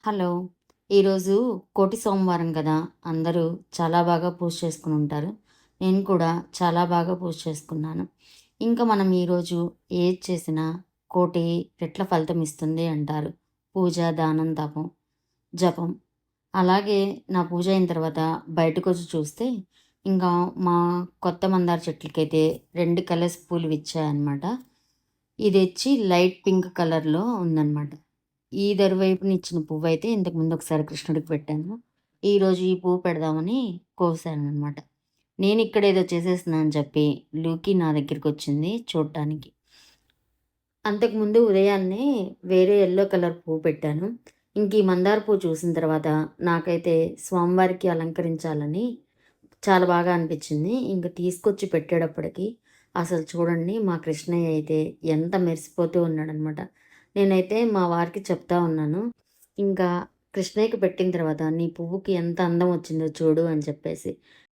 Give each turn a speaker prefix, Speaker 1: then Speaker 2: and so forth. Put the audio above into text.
Speaker 1: Hello! ఈరోజు కోటి సోమవారం కదా! అందరూ చాలా బాగా పూజ చేసుకొని ఉంటారు. నేను కూడా చాలా బాగా పూజ చేసుకున్నాను. ఇంకా మనం ఈరోజు ఏది చేసినా కోటి రెట్ల ఫలితం ఇస్తుంది అంటారు. పూజ, దానం, తపం, జపం. అలాగే నా పూజ అయిన తర్వాత బయటకొచ్చి చూస్తే ఇంకా మా కొత్త మందార చెట్లకైతే 2 కలర్స్ పూలు విచ్చాయన్నమాట. ఇదొచ్చి లైట్ పింక్ కలర్‌లో ఉందన్నమాట. ఈ దరువైపున ఇచ్చిన పువ్వయితే ఇంతకుముందు ఒకసారి కృష్ణుడికి పెట్టాను. ఈరోజు ఈ పువ్వు పెడదామని కోసాననమాట. నేనిక్కడేదో చేసేస్తున్నా అని చెప్పి లూకీ నా దగ్గరికొచ్చింది చూడటానికి. అంతకుముందు ఉదయాన్నే వేరే యెల్లో కలర్ పువ్వు పెట్టాను. ఇంక ఈ మందార పువ్వు చూసిన తర్వాత నాకైతే స్వామివారికి అలంకరించాలని చాలా బాగా అనిపించింది. ఇంక తీసుకొచ్చి పెట్టేటప్పటికి అసలు చూడండి మా కృష్ణయ్య అయితే ఎంత మెరిసిపోతూ ఉన్నాడనమాట. నేనైతే మా వారికి చెప్తా ఉన్నాను. ఇంకా కృష్ణయ్యకి పెట్టిన తర్వాత నీ పువ్వుకి ఎంత అందం వచ్చిందో చూడు అని చెప్పేసి.